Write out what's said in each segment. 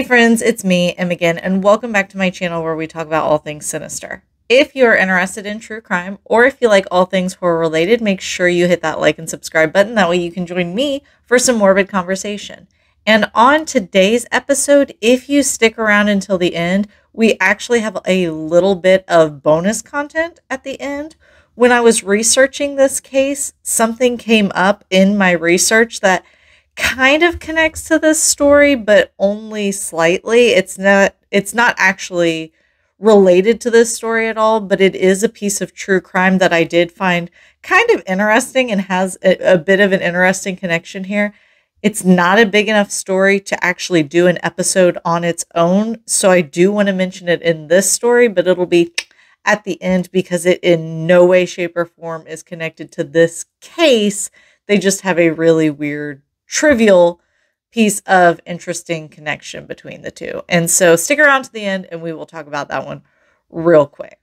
Hey friends, it's me, Em again, and welcome back to my channel where we talk about all things sinister. If you're interested in true crime, or if you like all things horror related, make sure you hit that like and subscribe button. That way you can join me for some morbid conversation. And on today's episode, if you stick around until the end, we actually have a little bit of bonus content at the end. When I was researching this case, something came up in my research that kind of connects to this story, but only slightly. It's not actually related to this story at all, but it is a piece of true crime that I did find kind of interesting and has a bit of an interesting connection here. It's not a big enough story to actually do an episode on its own, so I do want to mention it in this story, but it'll be at the end because it in no way, shape, or form is connected to this case. They just have a really weird trivial piece of interesting connection between the two. And so stick around to the end and we will talk about that one real quick.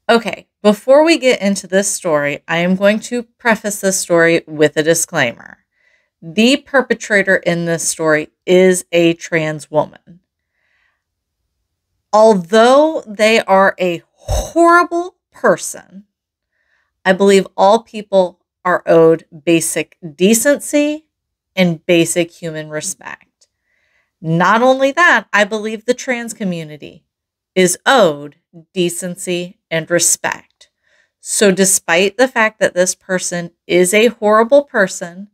Okay, before we get into this story, I am going to preface this story with a disclaimer. The perpetrator in this story is a trans woman. Although they are a horrible person, I believe all people are owed basic decency and basic human respect. Not only that, I believe the trans community is owed decency and respect. So despite the fact that this person is a horrible person,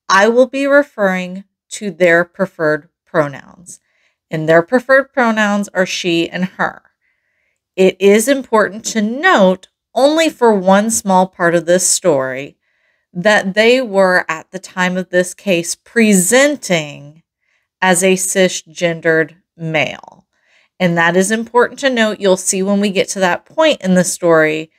I will be referring to their preferred pronouns. And their preferred pronouns are she and her. It is important to note, only for one small part of this story, that they were, at the time of this case, presenting as a cisgendered male. And that is important to note. You'll see when we get to that point in the story,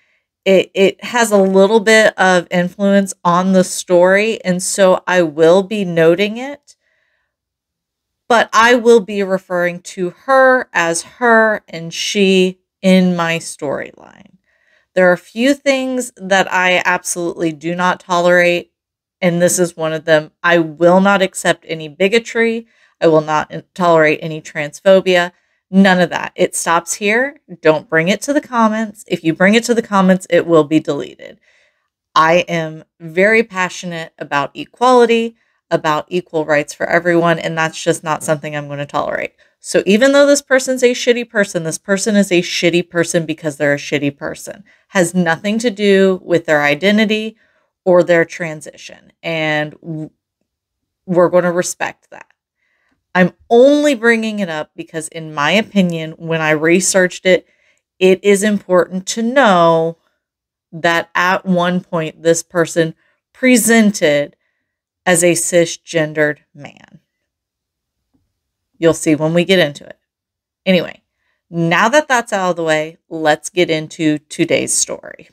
it has a little bit of influence on the story. And so I will be noting it, but I will be referring to her as her and she in my storyline. There are a few things that I absolutely do not tolerate, and this is one of them. I will not accept any bigotry. I will not tolerate any transphobia. None of that. It stops here. Don't bring it to the comments. If you bring it to the comments, it will be deleted. I am very passionate about equality, about equal rights for everyone, and that's just not something I'm going to tolerate. So even though this person's a shitty person, this person is a shitty person because they're a shitty person. Has nothing to do with their identity or their transition. And we're going to respect that. I'm only bringing it up because, in my opinion, when I researched it, it is important to know that at one point this person presented as a cisgendered man. You'll see when we get into it. Anyway, now that that's out of the way, let's get into today's story.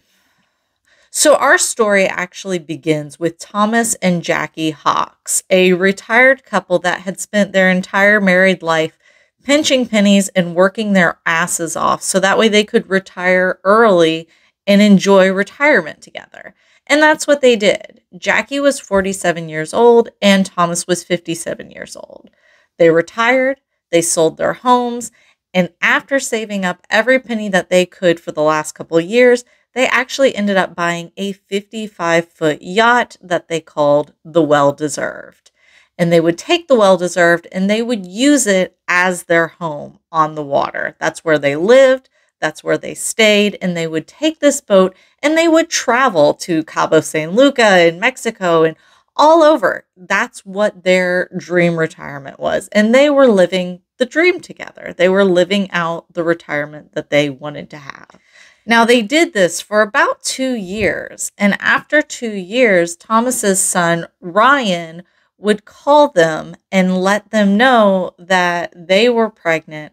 So our story actually begins with Thomas and Jackie Hawks, a retired couple that had spent their entire married life pinching pennies and working their asses off so that way they could retire early and enjoy retirement together. And that's what they did. Jackie was 47 years old and Thomas was 57 years old. They retired, they sold their homes, and after saving up every penny that they could for the last couple of years, they actually ended up buying a 55-foot yacht that they called the Well-Deserved. And they would take the Well-Deserved and they would use it as their home on the water. That's where they lived, that's where they stayed, and they would take this boat and they would travel to Cabo San Lucas in Mexico and all over. That's what their dream retirement was. And they were living the dream together. They were living out the retirement that they wanted to have. Now, they did this for about 2 years. And after 2 years, Thomas's son, Ryan, would call them and let them know that they were pregnant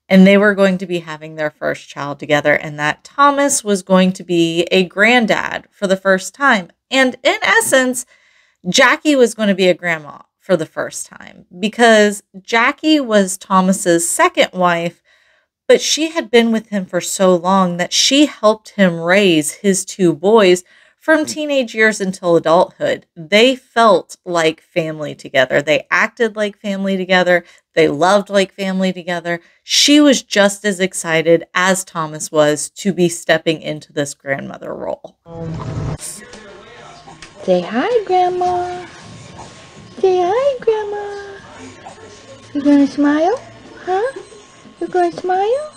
and they were going to be having their first child together and that Thomas was going to be a granddad for the first time. And in essence, Jackie was going to be a grandma for the first time because Jackie was Thomas's second wife, but she had been with him for so long that she helped him raise his 2 boys from teenage years until adulthood, they felt like family together. They acted like family together. They loved like family together. She was just as excited as Thomas was to be stepping into this grandmother role. Say hi, Grandma. Say hi, Grandma. You gonna smile? Huh? You gonna smile?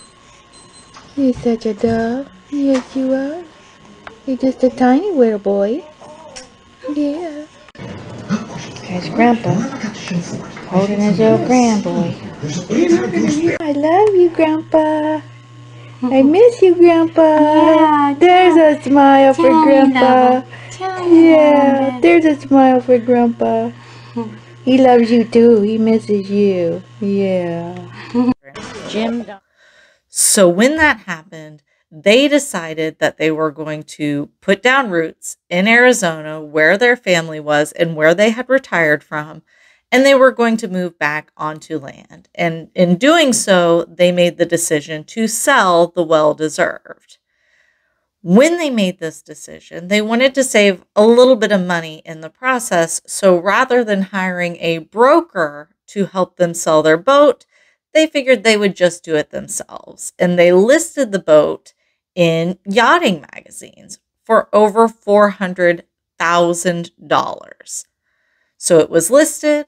You're such a dove. Yes, you are. You're just a tiny little boy. Yeah. There's Grandpa holding his little grandboy. I love you, Grandpa. I miss you, Grandpa. Yeah, there's a smile for Grandpa. Yeah, there's a smile for Grandpa. He loves you too. He misses you. Yeah. Jim. So when that happened, they decided that they were going to put down roots in Arizona where their family was and where they had retired from, and they were going to move back onto land. And in doing so, they made the decision to sell the well-deserved. When they made this decision, they wanted to save a little bit of money in the process. So rather than hiring a broker to help them sell their boat, they figured they would just do it themselves. And they listed the boat in yachting magazines for over $400,000. So it was listed,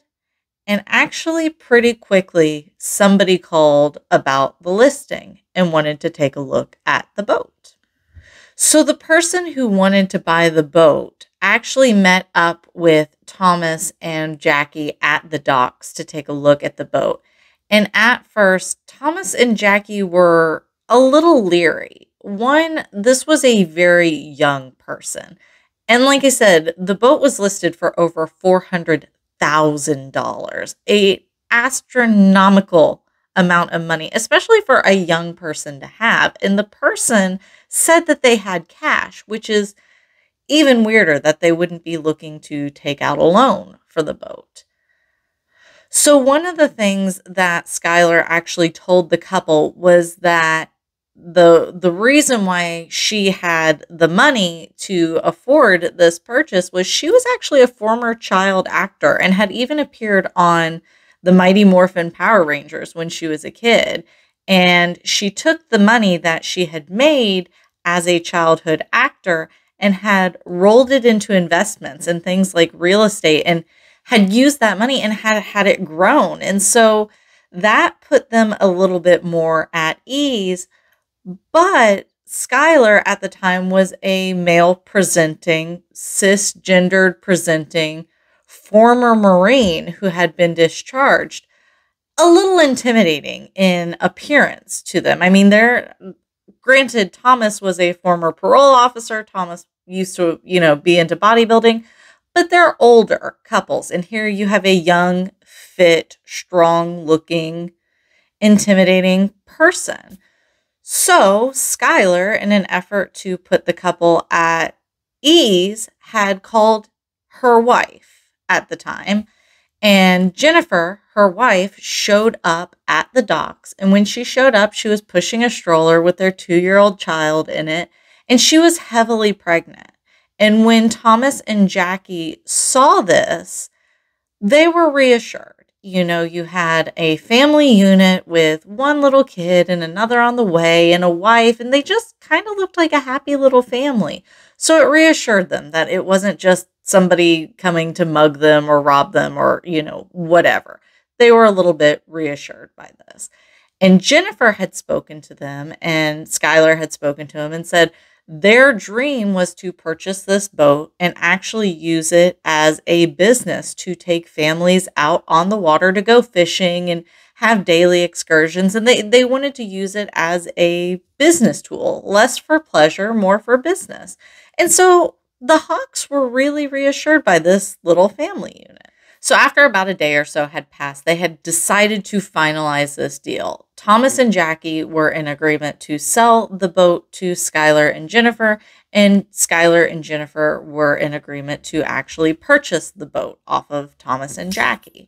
and actually pretty quickly, somebody called about the listing and wanted to take a look at the boat. So the person who wanted to buy the boat actually met up with Thomas and Jackie at the docks to take a look at the boat. And at first, Thomas and Jackie were a little leery. One, this was a very young person. And like I said, the boat was listed for over $400,000, an astronomical amount of money, especially for a young person to have. And the person said that they had cash, which is even weirder that they wouldn't be looking to take out a loan for the boat. So one of the things that Skylar actually told the couple was that the reason why she had the money to afford this purchase was she was actually a former child actor and had even appeared on the Mighty Morphin Power Rangers when she was a kid. And she took the money that she had made as a childhood actor and had rolled it into investments and things like real estate and had used that money and had it grown. And so that put them a little bit more at ease. But Skylar at the time was a male presenting, cisgendered presenting former Marine who had been discharged. A little intimidating in appearance to them. I mean, granted, Thomas was a former parole officer. Thomas used to, be into bodybuilding, but they're older couples. And here you have a young, fit, strong looking, intimidating person. So Skylar, in an effort to put the couple at ease, had called her wife at the time. And Jennifer, her wife, showed up at the docks. And when she showed up, she was pushing a stroller with their 2-year-old child in it. And she was heavily pregnant. And when Thomas and Jackie saw this, they were reassured. You had a family unit with one little kid and another on the way and a wife, and they just kind of looked like a happy little family. So it reassured them that it wasn't just somebody coming to mug them or rob them or, whatever. They were a little bit reassured by this. And Jennifer had spoken to them, and Skylar had spoken to him and said their dream was to purchase this boat and actually use it as a business to take families out on the water to go fishing and have daily excursions. And they wanted to use it as a business tool, less for pleasure, more for business. And so the Hawks were really reassured by this little family unit. So after about a day or so had passed, they had decided to finalize this deal. Thomas and Jackie were in agreement to sell the boat to Skylar and Jennifer, and Skylar and Jennifer were in agreement to actually purchase the boat off of Thomas and Jackie.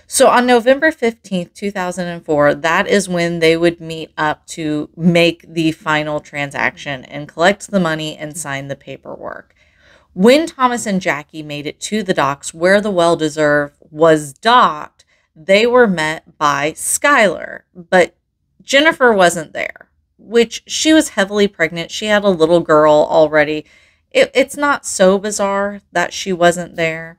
So on November 15th, 2004, that is when they would meet up to make the final transaction and collect the money and sign the paperwork. When Thomas and Jackie made it to the docks where the Well-Deserved was docked, they were met by Skylar, but Jennifer wasn't there, which she was heavily pregnant. She had a little girl already. It's not so bizarre that she wasn't there.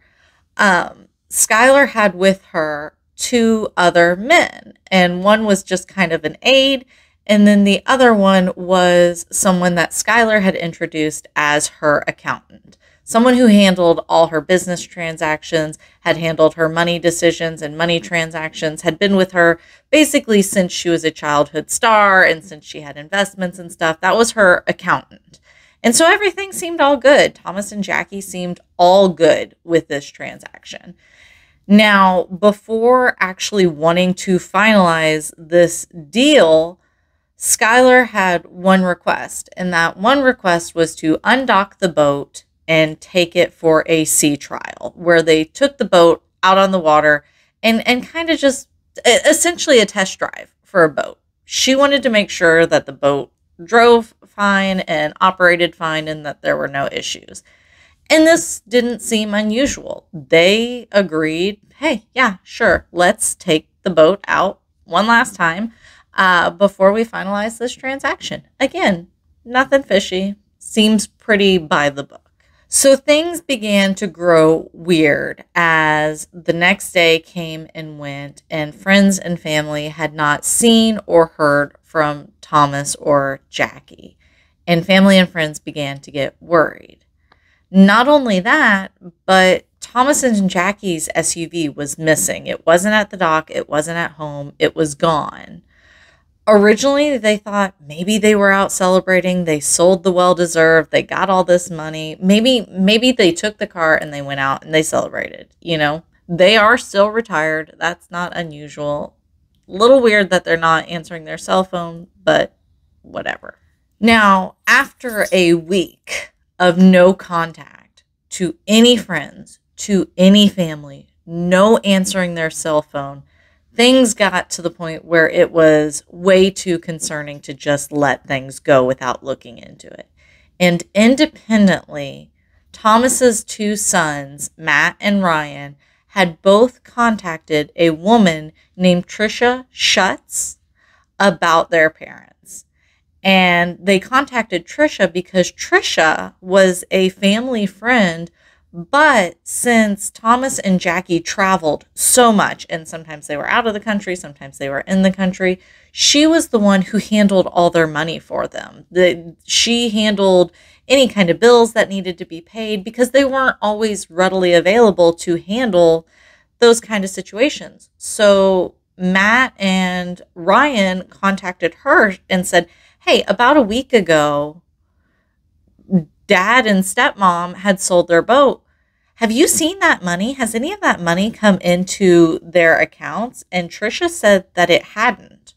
Skylar had with her two other men, and one was just kind of an aide, and then the other one was someone that Skylar had introduced as her accountant. Someone who handled all her business transactions, had handled her money decisions and money transactions, had been with her basically since she was a childhood star and since she had investments and stuff. That was her accountant. And so everything seemed all good. Thomas and Jackie seemed all good with this transaction. Now, before actually wanting to finalize this deal, Skylar had one request, and that one request was to undock the boat and take it for a sea trial, where they took the boat out on the water and kind of just essentially a test drive for a boat. She wanted to make sure that the boat drove fine and operated fine and that there were no issues. And this didn't seem unusual. They agreed, hey, yeah, sure, let's take the boat out one last time before we finalize this transaction. Again, nothing fishy. Seems pretty by the book. So things began to grow weird as the next day came and went, and friends and family had not seen or heard from Thomas or Jackie. And family and friends began to get worried. Not only that, but Thomas and Jackie's SUV was missing. It wasn't at the dock. It wasn't at home. It was gone. Originally, they thought maybe they were out celebrating. They sold the Well-Deserved. They got all this money. Maybe they took the car and they went out and they celebrated. You know, they are still retired. That's not unusual. A little weird that they're not answering their cell phone, but whatever. Now, after a week of no contact to any friends, to any family, no answering their cell phone, things got to the point where it was way too concerning to just let things go without looking into it. And independently, Thomas's two sons, Matt and Ryan, had both contacted a woman named Trisha Schutz about their parents. And they contacted Trisha because Trisha was a family friend. But since Thomas and Jackie traveled so much, and sometimes they were out of the country, sometimes they were in the country, she was the one who handled all their money for them. She handled any kind of bills that needed to be paid because they weren't always readily available to handle those kind of situations. So Matt and Ryan contacted her and said, hey, about a week ago, Dad and stepmom had sold their boat. Have you seen that money? Has any of that money come into their accounts? And Trisha said that it hadn't,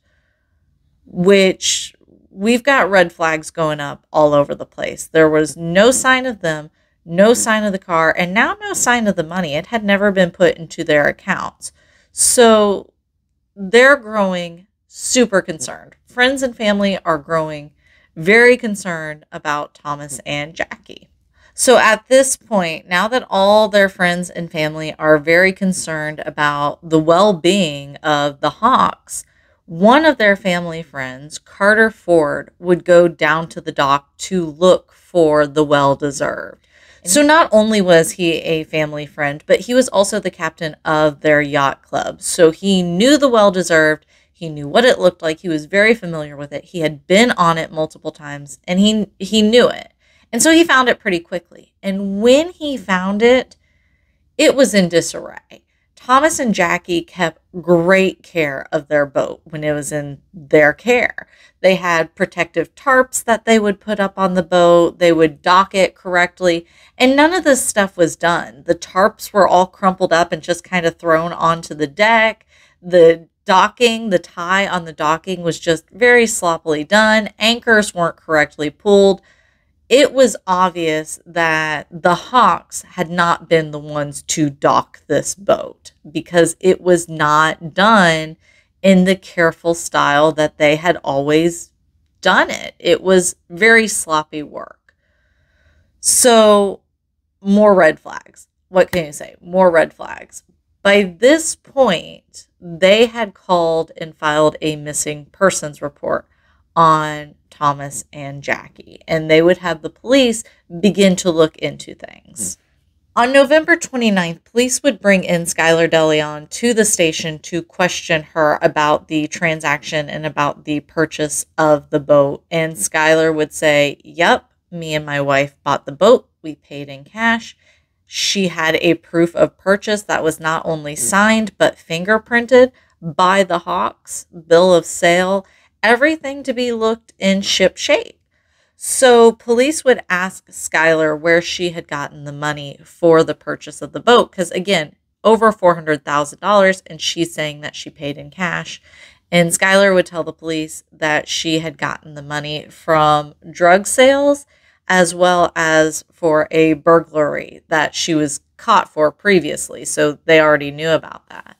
which we've got red flags going up all over the place. There was no sign of them, no sign of the car, and now no sign of the money. It had never been put into their accounts. So they're growing super concerned. Friends and family are growing very concerned about Thomas and Jackie. So at this point, now that all their friends and family are very concerned about the well-being of the Hawks, one of their family friends, Carter Ford, would go down to the dock to look for the Well-Deserved. So not only was he a family friend, but he was also the captain of their yacht club. So he knew the Well-Deserved. He knew what it looked like. He was very familiar with it. He had been on it multiple times, and he knew it. And so he found it pretty quickly. And when he found it, it was in disarray. Thomas and Jackie kept great care of their boat when it was in their care. They had protective tarps that they would put up on the boat. They would dock it correctly. And none of this stuff was done. The tarps were all crumpled up and just kind of thrown onto the deck. The docking, the tie on the docking was just very sloppily done. Anchors weren't correctly pulled. It was obvious that the Hawks had not been the ones to dock this boat because it was not done in the careful style that they had always done it. It was very sloppy work. So more red flags. What can you say? More red flags. By this point, they had called and filed a missing persons report on Thomas and Jackie, and they would have the police begin to look into things. On November 29th, police would bring in Skylar Deleon to the station to question her about the transaction and about the purchase of the boat. And Skylar would say, "Yep, me and my wife bought the boat. We paid in cash." She had a proof of purchase that was not only signed, but fingerprinted by the Hawks, bill of sale, everything to be looked in ship shape. So police would ask Skylar where she had gotten the money for the purchase of the boat. Because again, over $400,000, and she's saying that she paid in cash. And Skylar would tell the police that she had gotten the money from drug sales, as well as for a burglary that she was caught for previously. So they already knew about that.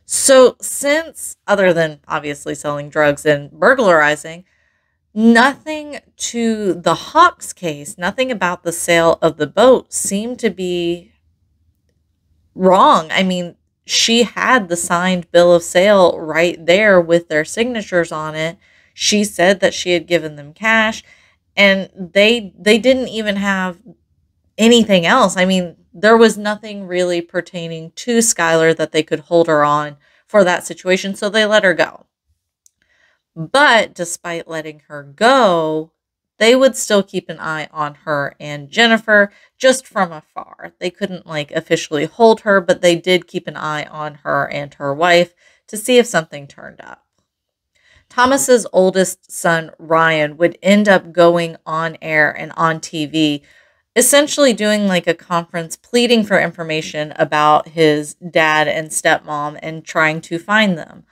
So since, other than obviously selling drugs and burglarizing, nothing to the Hawks case, nothing about the sale of the boat seemed to be wrong. I mean, she had the signed bill of sale right there with their signatures on it. She said that she had given them cash, and they didn't even have anything else. I mean, there was nothing really pertaining to Skylar that they could hold her on for that situation, so they let her go. But despite letting her go, they would still keep an eye on her and Jennifer just from afar. They couldn't officially hold her, but they did keep an eye on her and her wife to see if something turned up. Thomas's oldest son, Ryan, would end up going on air and on TV, essentially doing a conference pleading for information about his dad and stepmom and trying to find them.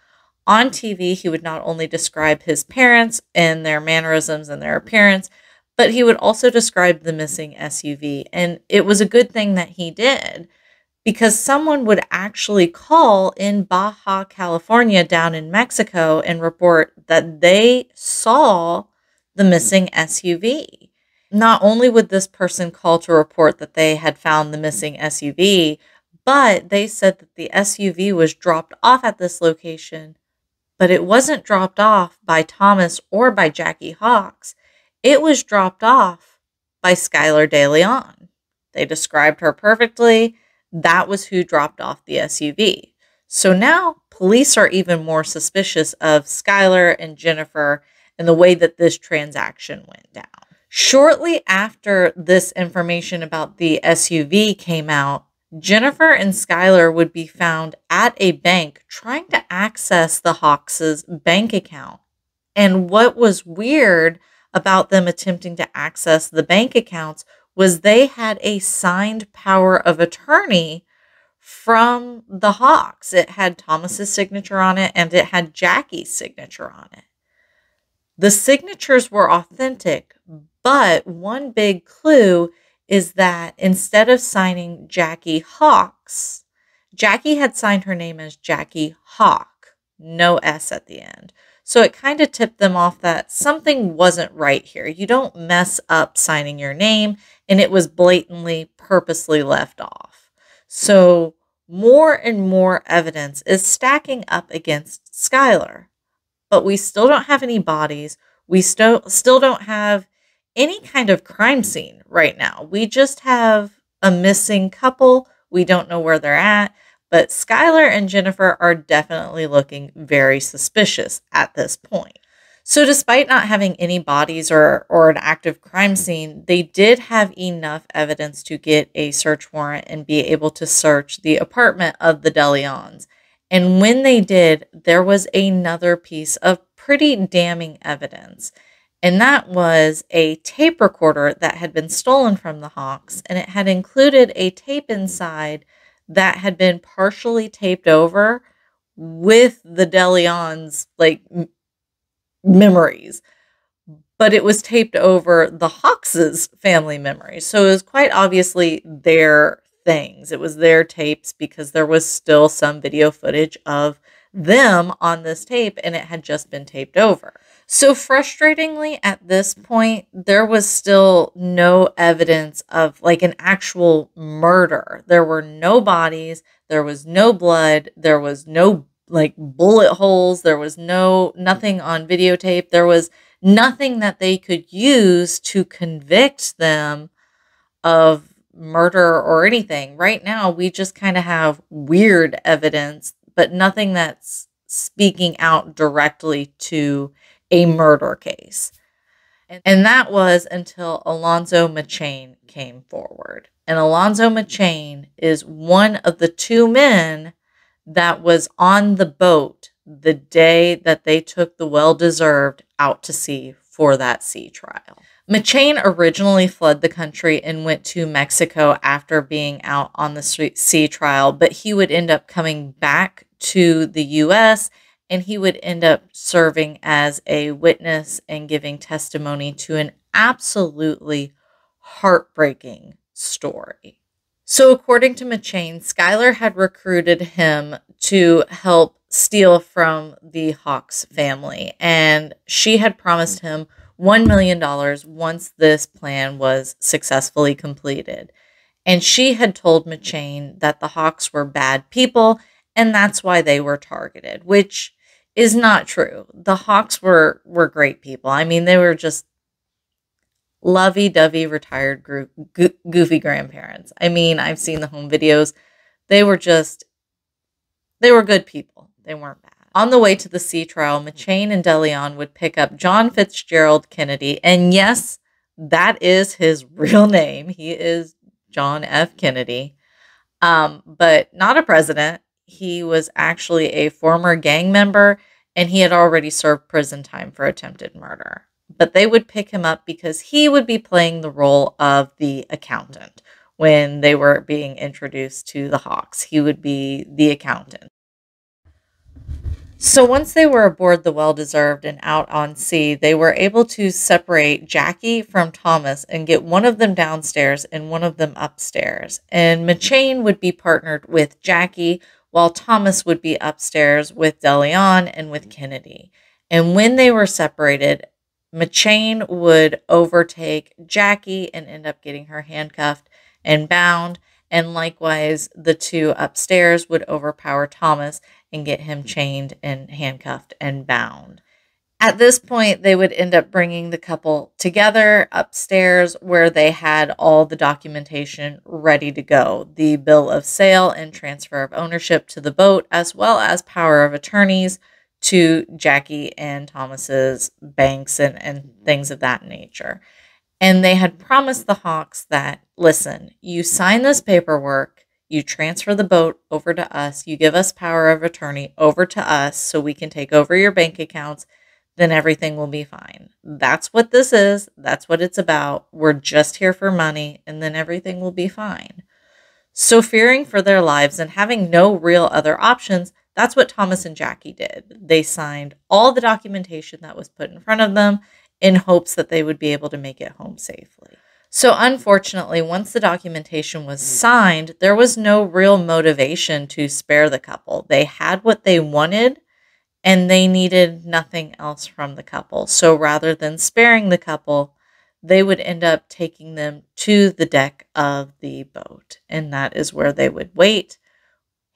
On TV, he would not only describe his parents and their mannerisms and their appearance, but he would also describe the missing SUV. And it was a good thing that he did, because someone would actually call in Baja California down in Mexico and report that they saw the missing SUV. Not only would this person call to report that they had found the missing SUV, but they said that the SUV was dropped off at this location. But it wasn't dropped off by Thomas or by Jackie Hawks. It was dropped off by Skylar Deleon. They described her perfectly. That was who dropped off the SUV. So now police are even more suspicious of Skylar and Jennifer and the way that this transaction went down. Shortly after this information about the SUV came out, Jennifer and Skylar would be found at a bank trying to access the Hawks' bank account. And what was weird about them attempting to access the bank accounts was they had a signed power of attorney from the Hawks. It had Thomas's signature on it, and it had Jackie's signature on it. The signatures were authentic, but one big clue is that instead of signing Jackie Hawks, Jackie had signed her name as Jackie Hawk, no S at the end. So it kind of tipped them off that something wasn't right here. You don't mess up signing your name, and it was blatantly, purposely left off. So more and more evidence is stacking up against Skylar, but we still don't have any bodies. We still don't have any kind of crime scene right now. We just have a missing couple. We don't know where they're at, but Skylar and Jennifer are definitely looking very suspicious at this point. So despite not having any bodies or an active crime scene, they did have enough evidence to get a search warrant and be able to search the apartment of the Deleons. And when they did, there was another piece of pretty damning evidence. And that was a tape recorder that had been stolen from the Hawks, and it had included a tape inside that had been partially taped over with the Deleons' memories, but it was taped over the Hawks' family memories. So it was quite obviously their things. It was their tapes because there was still some video footage of them on this tape, and it had just been taped over. So frustratingly, at this point, there was still no evidence of like an actual murder. There were no bodies, there was no blood, there was no like bullet holes, there was nothing on videotape. There was nothing that they could use to convict them of murder or anything. Right now, we just kind of have weird evidence, but nothing that's speaking out directly to a murder case. And that was until Alonzo McChain came forward. And Alonzo McChain is one of the two men that was on the boat the day that they took the well-deserved out to sea for that sea trial. McChain originally fled the country and went to Mexico after being out on the sea trial, but he would end up coming back to the U.S. and he would end up serving as a witness and giving testimony to an absolutely heartbreaking story. So according to McChain, Skylar had recruited him to help steal from the Hawks family, and she had promised him $1 million once this plan was successfully completed. And she had told McChain that the Hawks were bad people, and that's why they were targeted, which is not true. The Hawks were great people. I mean, they were just lovey-dovey retired goofy grandparents. I mean, I've seen the home videos. They were good people. They weren't bad. On the way to the sea trial, McChain and Deleon would pick up John Fitzgerald Kennedy. And yes, that is his real name. He is John F. Kennedy, but not a president. He was actually a former gang member, and he had already served prison time for attempted murder. But they would pick him up because he would be playing the role of the accountant when they were being introduced to the Hawks. He would be the accountant. So once they were aboard the Well-Deserved and out on sea, they were able to separate Jackie from Thomas and get one of them downstairs and one of them upstairs. And McChain would be partnered with Jackie, while Thomas would be upstairs with Deleon and with Kennedy. And when they were separated, McChain would overtake Jackie and end up getting her handcuffed and bound. And likewise, the two upstairs would overpower Thomas and get him chained and handcuffed and bound. At this point, they would end up bringing the couple together upstairs where they had all the documentation ready to go. The bill of sale and transfer of ownership to the boat, as well as power of attorneys to Jackie and Thomas's banks and things of that nature. And they had promised the Hawks that, listen, you sign this paperwork, you transfer the boat over to us, you give us power of attorney over to us so we can take over your bank accounts, then everything will be fine. That's what this is. That's what it's about. We're just here for money, and then everything will be fine. So fearing for their lives and having no real other options, that's what Thomas and Jackie did. They signed all the documentation that was put in front of them in hopes that they would be able to make it home safely. So unfortunately, once the documentation was signed, there was no real motivation to spare the couple. They had what they wanted, and they needed nothing else from the couple. So rather than sparing the couple, they would end up taking them to the deck of the boat. And that is where they would wait,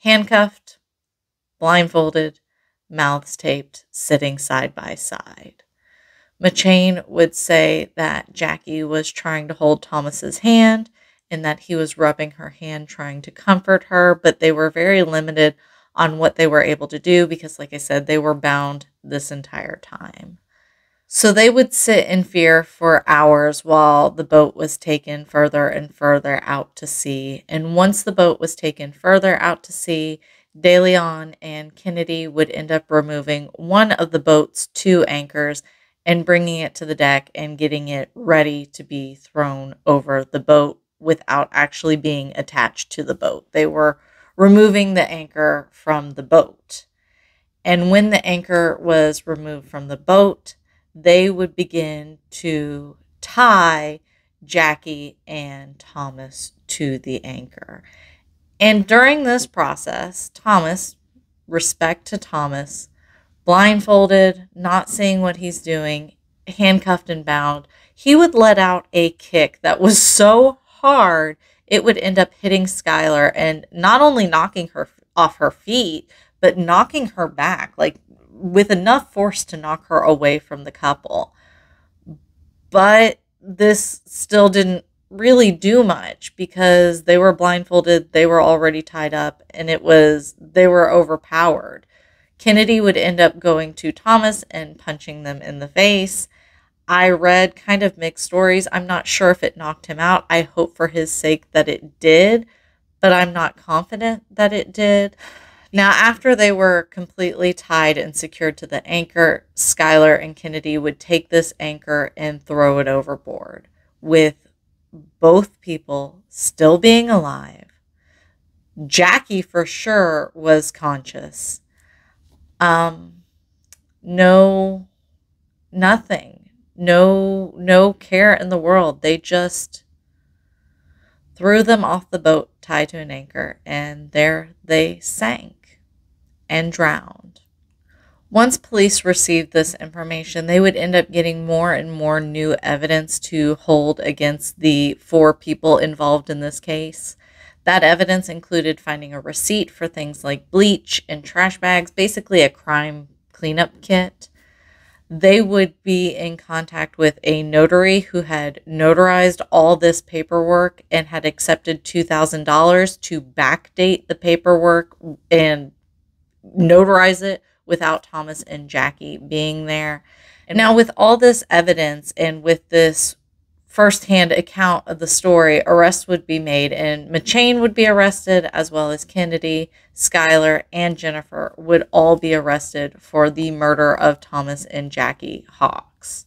handcuffed, blindfolded, mouths taped, sitting side by side. McChain would say that Jackie was trying to hold Thomas's hand and that he was rubbing her hand trying to comfort her, but they were very limited on what they were able to do because, like I said, they were bound this entire time. So they would sit in fear for hours while the boat was taken further and further out to sea. And once the boat was taken further out to sea, Deleon and Kennedy would end up removing one of the boat's two anchors and bringing it to the deck and getting it ready to be thrown over the boat without actually being attached to the boat. They were removing the anchor from the boat. And when the anchor was removed from the boat, they would begin to tie Jackie and Thomas to the anchor. And during this process, Thomas, respect to Thomas, blindfolded, not seeing what he's doing, handcuffed and bound, he would let out a kick that was so hard it would end up hitting Skylar and not only knocking her off her feet, but knocking her back, like with enough force to knock her away from the couple. But this still didn't really do much because they were blindfolded, they were already tied up, and they were overpowered. Kennedy would end up going to Thomas and punching them in the face. I read kind of mixed stories. I'm not sure if it knocked him out. I hope for his sake that it did, but I'm not confident that it did. Now, after they were completely tied and secured to the anchor, Skylar and Kennedy would take this anchor and throw it overboard, with both people still being alive. Jackie for sure was conscious. Nothing. No care in the world. They just threw them off the boat tied to an anchor, and there they sank and drowned. Once police received this information, they would end up getting more and more new evidence to hold against the 4 people involved in this case. That evidence included finding a receipt for things like bleach and trash bags, basically a crime cleanup kit. They would be in contact with a notary who had notarized all this paperwork and had accepted $2,000 to backdate the paperwork and notarize it without Thomas and Jackie being there. And now with all this evidence and with this firsthand account of the story, arrests would be made, and McChain would be arrested, as well as Kennedy, Skylar, and Jennifer would all be arrested for the murder of Thomas and Jackie Hawks.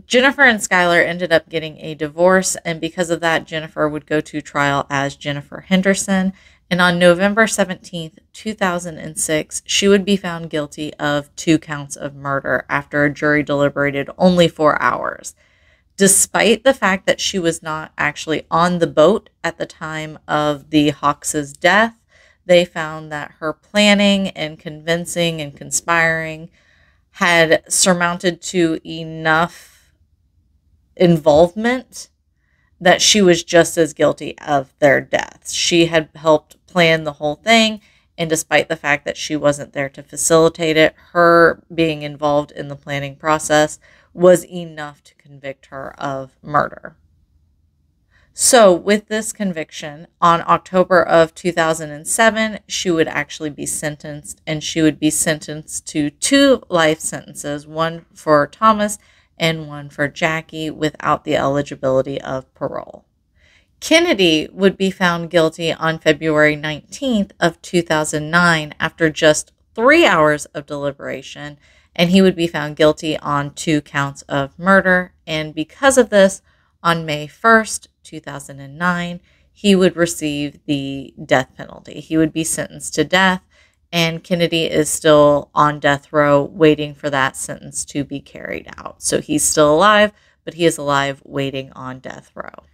Jennifer and Skylar ended up getting a divorce, and because of that, Jennifer would go to trial as Jennifer Henderson, and on November 17th, 2006, she would be found guilty of 2 counts of murder after a jury deliberated only 4 hours. Despite the fact that she was not actually on the boat at the time of the Hawks' death, they found that her planning and convincing and conspiring had surmounted to enough involvement that she was just as guilty of their deaths. She had helped plan the whole thing, and despite the fact that she wasn't there to facilitate it, her being involved in the planning process was enough to convict her of murder. So with this conviction, on October of 2007, she would actually be sentenced, and she would be sentenced to 2 life sentences, one for Thomas and one for Jackie, without the eligibility of parole. Kennedy would be found guilty on February 19th of 2009 after just 3 hours of deliberation, and he would be found guilty on 2 counts of murder. And because of this, on May 1st, 2009, he would receive the death penalty. He would be sentenced to death, and Kennedy is still on death row waiting for that sentence to be carried out. So he's still alive, but he is alive waiting on death row.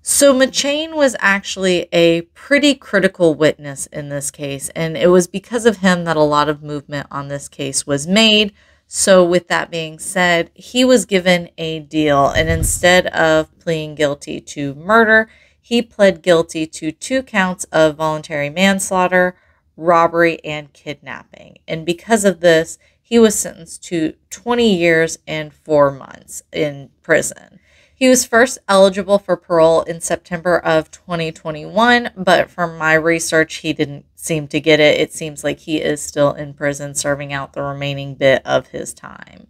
So McChain was actually a pretty critical witness in this case, and it was because of him that a lot of movement on this case was made. So with that being said, he was given a deal, and instead of pleading guilty to murder, he pled guilty to 2 counts of voluntary manslaughter, robbery, and kidnapping. And because of this, he was sentenced to 20 years and 4 months in prison. He was first eligible for parole in September of 2021, but from my research, he didn't seem to get it. It seems like he is still in prison serving out the remaining bit of his time.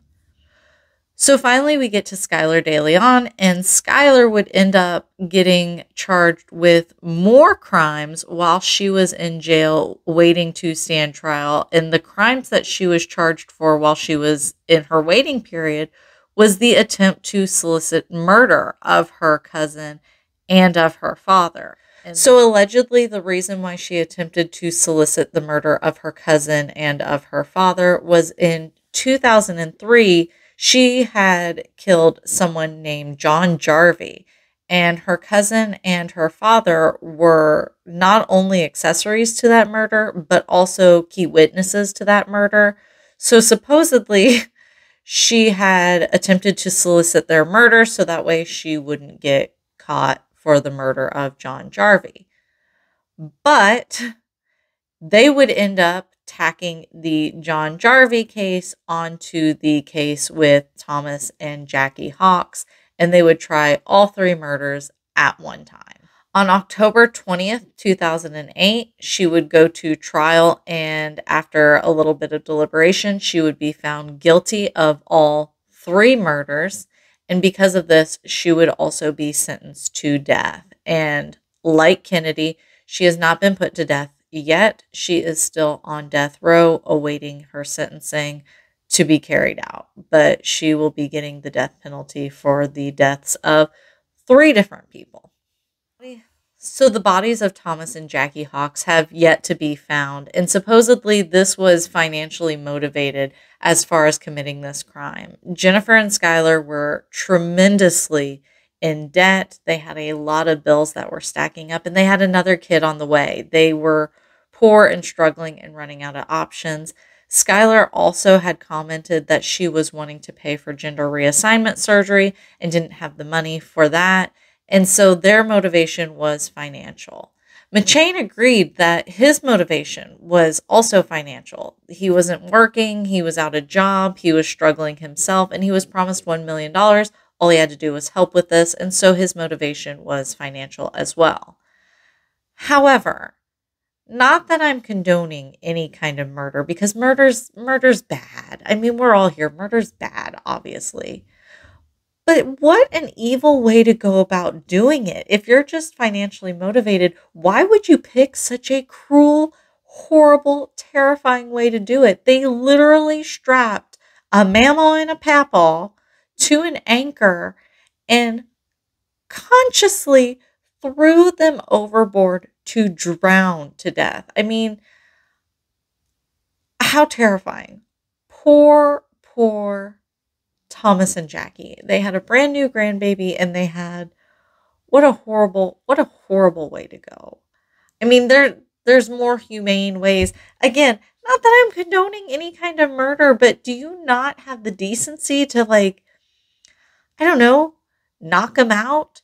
So finally, we get to Skylar Deleon, and Skylar would end up getting charged with more crimes while she was in jail waiting to stand trial. And the crimes that she was charged for while she was in her waiting period was the attempt to solicit murder of her cousin and of her father. And so allegedly, the reason why she attempted to solicit the murder of her cousin and of her father was in 2003, she had killed someone named John Jarvie, and her cousin and her father were not only accessories to that murder, but also key witnesses to that murder. So supposedly she had attempted to solicit their murder so that way she wouldn't get caught for the murder of John Jarvie. But they would end up tacking the John Jarvie case onto the case with Thomas and Jackie Hawks, and they would try all three murders at one time. On October 20th, 2008, she would go to trial, and after a little bit of deliberation, she would be found guilty of all three murders. And because of this, she would also be sentenced to death. And like Kennedy, she has not been put to death yet. She is still on death row awaiting her sentencing to be carried out. But she will be getting the death penalty for the deaths of three different people. So the bodies of Thomas and Jackie Hawks have yet to be found, and supposedly this was financially motivated as far as committing this crime. Jennifer and Skylar were tremendously in debt. They had a lot of bills that were stacking up, and they had another kid on the way. They were poor and struggling and running out of options. Skylar also had commented that she was wanting to pay for gender reassignment surgery and didn't have the money for that. And so their motivation was financial. McChain agreed that his motivation was also financial. He wasn't working, he was out of job, he was struggling himself, and he was promised $1 million. All he had to do was help with this, and so his motivation was financial as well. However, not that I'm condoning any kind of murder, because murder's bad. I mean, we're all here. Murder's bad, obviously. But what an evil way to go about doing it. If you're just financially motivated, why would you pick such a cruel, horrible, terrifying way to do it? They literally strapped a mamaw and a papaw to an anchor and consciously threw them overboard to drown to death. I mean, how terrifying. Poor Thomas and Jackie. They had a brand new grandbaby, and they had what a horrible way to go. I mean, there's more humane ways. Again, not that I'm condoning any kind of murder, but do you not have the decency to, like, I don't know, knock them out,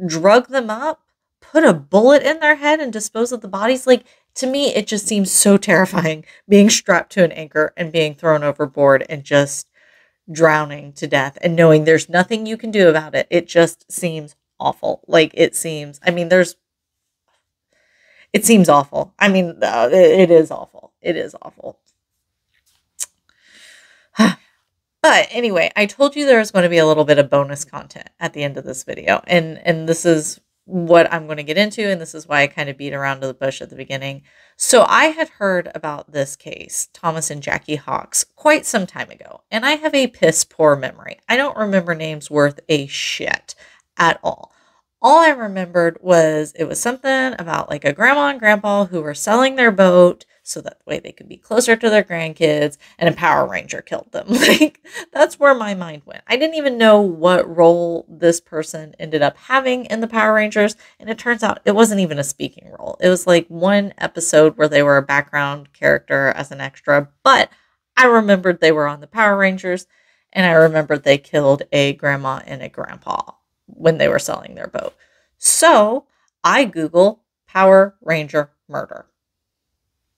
drug them up, put a bullet in their head and dispose of the bodies? Like, to me, it just seems so terrifying being strapped to an anchor and being thrown overboard and just drowning to death and knowing there's nothing you can do about it. It just seems awful. Like, it seems awful. I mean, it is awful. It is awful. But anyway, I told you there was going to be a little bit of bonus content at the end of this video. And this is what I'm going to get into, and this is why I kind of beat around to the bush at the beginning. So I had heard about this case, Thomas and Jackie Hawks, quite some time ago, and I have a piss poor memory. I don't remember names worth a shit at all. All I remembered was it was something about like a grandma and grandpa who were selling their boat so that way they could be closer to their grandkids, and a Power Ranger killed them. Like, that's where my mind went. I didn't even know what role this person ended up having in the Power Rangers, and it turns out it wasn't even a speaking role. It was like one episode where they were a background character as an extra, but I remembered they were on the Power Rangers, and I remembered they killed a grandma and a grandpa when they were selling their boat. So I Google Power Ranger murder.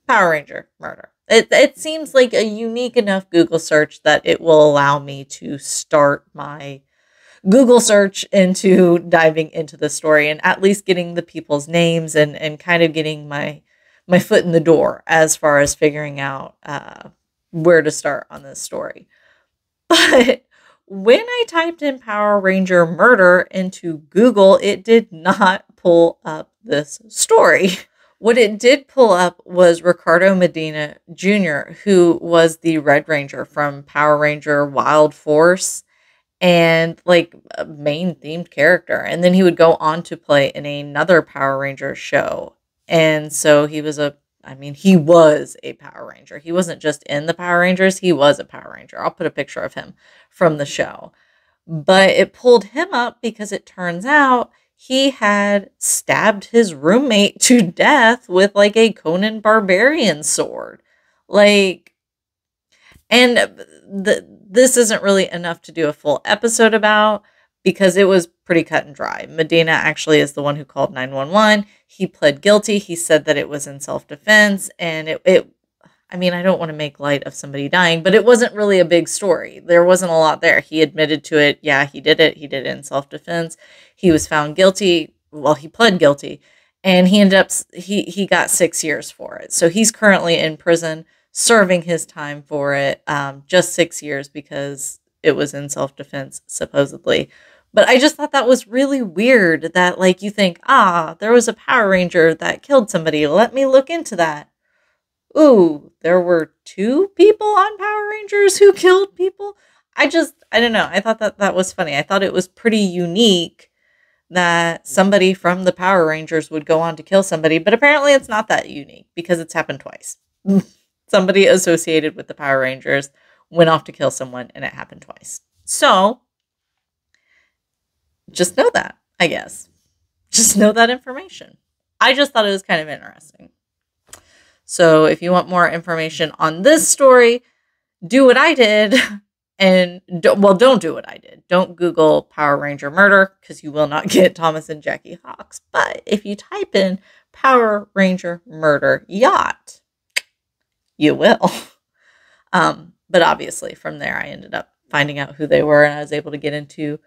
Power Ranger murder. It seems like a unique enough Google search that it will allow me to start my Google search into diving into the story and at least getting the people's names and kind of getting my foot in the door as far as figuring out where to start on this story. But when I typed in Power Ranger murder into Google, it did not pull up this story. What it did pull up was Ricardo Medina Jr., who was the Red Ranger from Power Ranger Wild Force and like a main themed character. And then he would go on to play in another Power Ranger show. And so he was a Power Ranger. He wasn't just in the Power Rangers. He was a Power Ranger. I'll put a picture of him from the show. But it pulled him up because it turns out he had stabbed his roommate to death with like a Conan Barbarian sword. Like, And this isn't really enough to do a full episode about because it was pretty cut and dry. Medina actually is the one who called 911. He pled guilty. He said that it was in self-defense. And I mean, I don't want to make light of somebody dying, but it wasn't really a big story. There wasn't a lot there. He admitted to it. Yeah, he did it. He did it in self-defense. He was found guilty. Well, he pled guilty. And he ended up, he got 6 years for it. So he's currently in prison serving his time for it, just 6 years because it was in self-defense, supposedly. But I just thought that was really weird that, like, you think, there was a Power Ranger that killed somebody. Let me look into that. Ooh, there were 2 people on Power Rangers who killed people? I don't know. I thought that was funny. I thought it was pretty unique that somebody from the Power Rangers would go on to kill somebody, but apparently it's not that unique because it's happened twice. Somebody associated with the Power Rangers went off to kill someone and it happened twice. So just know that, I guess. Just know that information. I just thought it was kind of interesting. So if you want more information on this story, do what I did. And don't do what I did. Don't Google Power Ranger murder because you will not get Thomas and Jackie Hawks. But if you type in Power Ranger murder yacht, you will. But obviously from there, I ended up finding out who they were and I was able to get into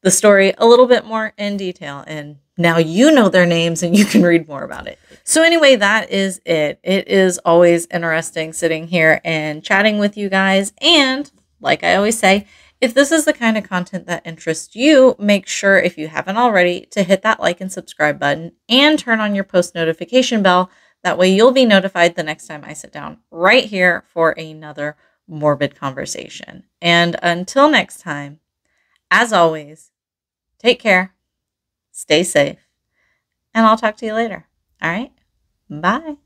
the story a little bit more in detail. And now you know their names and you can read more about it. So anyway, that is it. It is always interesting sitting here and chatting with you guys. And like I always say, if this is the kind of content that interests you, make sure, if you haven't already, to hit that like and subscribe button and turn on your post notification bell. That way you'll be notified the next time I sit down right here for another morbid conversation. And until next time, as always, take care, stay safe, and I'll talk to you later. All right? Bye.